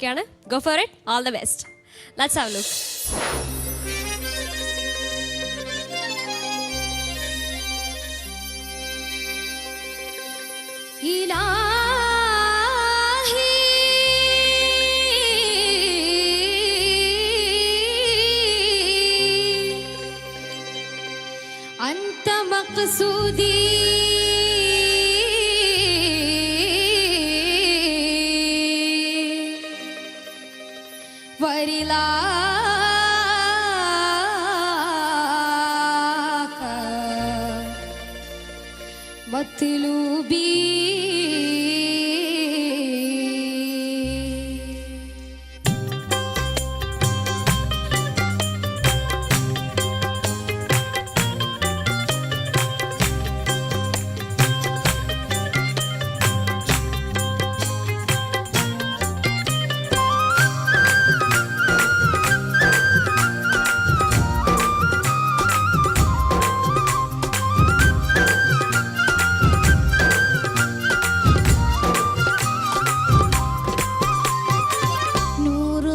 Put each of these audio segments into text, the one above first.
ചോദിക്കുകയാണ്. Go for it. All the best. Let's have a look. أنت مقصودي ورلاك مطلوبي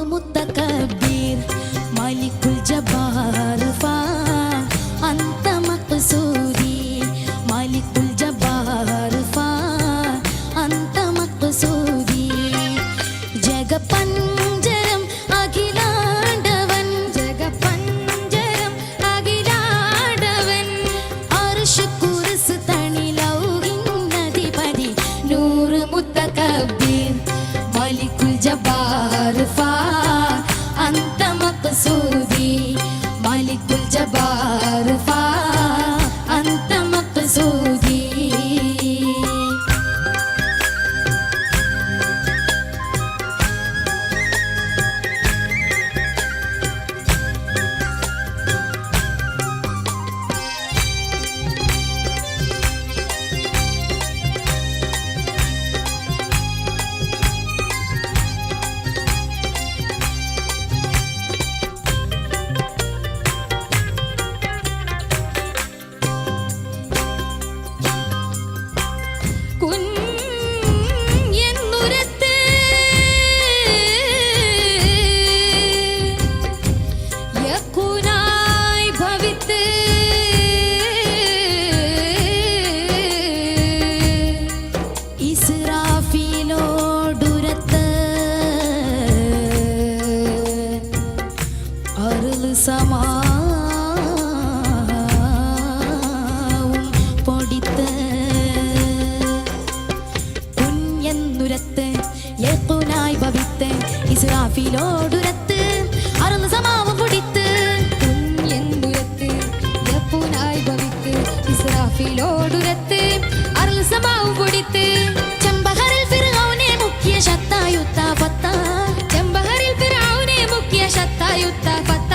متكبر مالك الجبار فأنت مقصودي مالك الجبار فأنت مقصودي ജഗപഞ്ചരം അഖിലാണ്ടവൻ ജഗപഞ്ചരം അഖിലാണ്ടവൻ അർശ് കുർസ് തണിലൗകിന്നധിപതി നൂറ് മുത്തകബ്ബിർ മലിക്കുൽ ജബ്ബാർ أنت مقصودي مالك الجبار أنت مقصودي സമാവും പൊടിത്ത് കുഞ്ഞെന്നുരത്ത് യഖൂനായി ഭവിത്ത് ഇസ്രാഫീലോടുരത്ത് അറുന്ന് സമാവും പൊടിത്ത് കുഞ്ഞെന്നുരത്ത് യഖൂനായി ഭവിത്ത് ഇസ്രാഫീലോടുരത്ത് അറുന്ന് സമാവും പൊടിത്ത് ചെമ്പഹറിൽ ഫിർഔനെ മുഖ്യ ശത്തായുത്ത ഫത്ത ചെമ്പഹറിൽ ഫിർഔനെ മുഖ്യ ശത്തായുത്ത ഫത്ത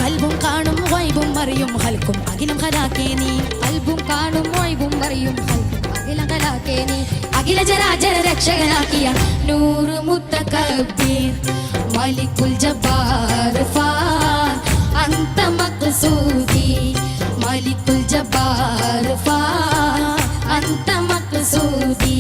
കൽബും കാണും വൈബും മറിയും ഹൽക്കും അഖിലം ഖലാക്കേനി കൽബും കാണും വൈബും മറിയും ഹൽക്കും അഖിലം ഖലാക്കേനി അഖില ചരാചര രക്ഷകനാക്കിയ നൂറ് മുത്തകബ്ബിർ മലിക്കുൽ ജബ്ബാർ അൻത മഖ്സൂദി മലിക്കുൽ ജബ്ബാർ അൻത മഖ്സൂദി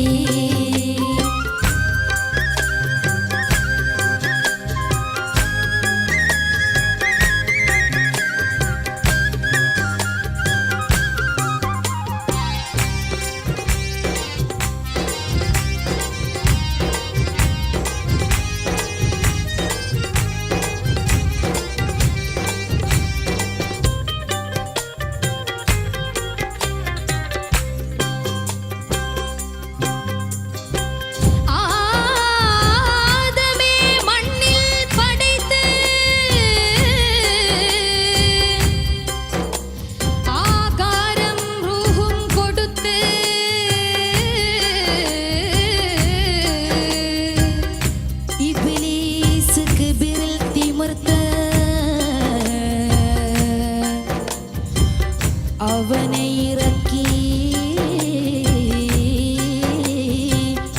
അവനെ ഇറക്കി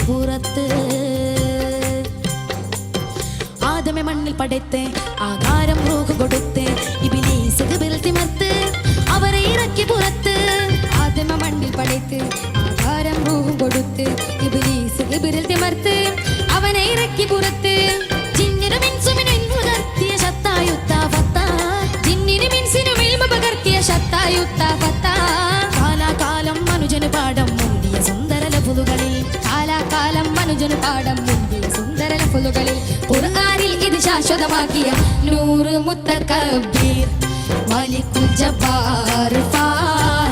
പുറത്ത് ആദമെ മണ്ണിൽ പടത്ത് ആകാരം റൂഹ് കൊടുത്ത് ഇബ്ലീസ് ഖിബിൽ തിമർത്ത് അവരെ ഇറക്കി പുറത്ത് ആദമെ മണ്ണിൽ പടത്ത് ആകാരം റൂഹ് കൊടുത്ത് ഇബ്ലീസ് ഖിബിൽ തിമർത്ത് അവനെ ഇറക്കി പുറത്ത് പാഠം മുൻപിൽ സുന്ദര ലഫ്ളുകളിൽ ഖുർആനിൽ ഇത് ശാശ്വതമാക്കിയ നൂറ് മുത്തകബ്ബീർ മലിക്കുൽ ജബ്ബാർ ഫാർ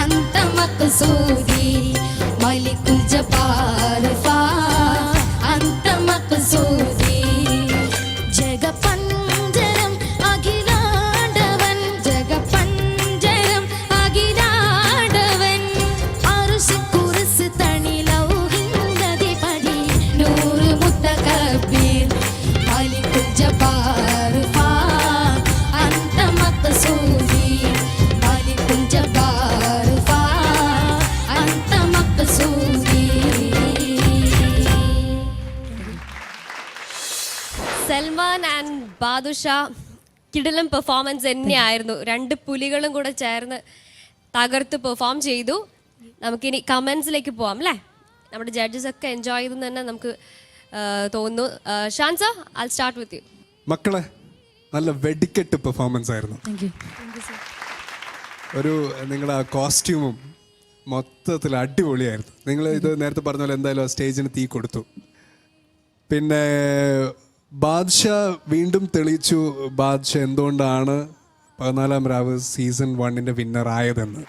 അന്ത മഖ്സൂദി മലിക്കുൽ ജബ്ബാർ ഫാർ അന്ത മഖ്സൂദി ജഗപഞ്ചരം അഖിലാണ്ടവൻ ജഗപഞ്ചരം അഖിലാണ്ടവൻ അർശ് കുർസ് തണി ലൗഹിന്റെ പടി നൂറ് മുത്തകബ്ബീർ മലിക്കുൽ ജബ്ബാർ ഫാർ അന്ത മഖ്സൂദി മലിക്കുൽ ജബ്ബാർ ഫാർ അന്ത മഖ്സൂദി. സൽമാൻ ആൻഡ് ബാദുഷ കിടിലം പെർഫോമൻസ് തന്നെയായിരുന്നു. രണ്ട് പുലികളും കൂടെ ചേർന്ന് തകർത്ത് പെർഫോം ചെയ്തു. നമുക്കിനി കമൻസിലേക്ക് പോവാം അല്ലേ? നമ്മുടെ ജഡ്ജസ് ഒക്കെ എൻജോയ് ചെയ്തെന്ന് തന്നെ നമുക്ക് തോന്നുന്നു. ഷാൻസ, ഐ സ്റ്റാർട്ട് വിത്ത് യു. മക്കളെ, നല്ല വെടിക്കെട്ട് പെർഫോമൻസ് ആയിരുന്നു. ഒരു നിങ്ങളുടെ ആ കോസ്റ്റ്യൂമും മൊത്തത്തിൽ അടിപൊളിയായിരുന്നു. നിങ്ങൾ ഇത് നേരത്തെ പറഞ്ഞ പോലെ എന്തായാലും ആ സ്റ്റേജിന് തീ കൊടുത്തു. പിന്നെ ബാദ്ഷാ വീണ്ടും തെളിയിച്ചു ബാദ്ഷാ എന്തുകൊണ്ടാണ് 14-ാം രാവ് സീസൺ 1 വിന്നർ ആയതെന്ന്.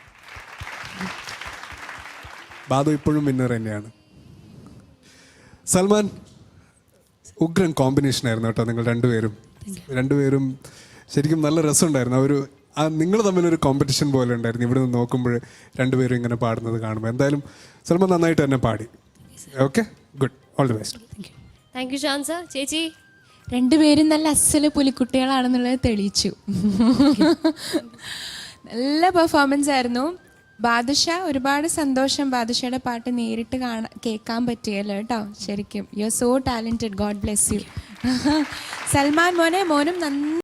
ബാദു ഇപ്പോഴും വിന്നർ തന്നെയാണ്. സൽമാൻ, ഉഗ്രൻ കോമ്പിനേഷൻ ആയിരുന്നു കേട്ടോ. നിങ്ങൾ രണ്ടുപേരും ശരിക്കും നല്ല രസമുണ്ടായിരുന്നു. നിങ്ങൾ തമ്മിലൊരു കോമ്പറ്റീഷൻ പോലെ ഉണ്ടായിരുന്നു. ഇവിടെ നിന്ന് നോക്കുമ്പോൾ രണ്ടുപേരും ഇങ്ങനെ പാടുന്നത് കാണുമ്പോൾ എന്തായാലും സൽമാൻ നന്നായിട്ട് തന്നെ പാടി. Okay, good, all the best. Thank you Shanza. ചേച്ചി, രണ്ടുപേരും നല്ല അസല് പുലിക്കുട്ടികളാണെന്നുള്ളത് തെളിയിച്ചു. നല്ല പെർഫോമൻസ് ആയിരുന്നു. ബാദുഷ, ഒരുപാട് സന്തോഷം ബാദുഷയുടെ പാട്ട് നേരിട്ട് കേൾക്കാൻ പറ്റിയല്ലോ കേട്ടോ. ശരിക്കും you are so talented. God bless you. Salman മോനും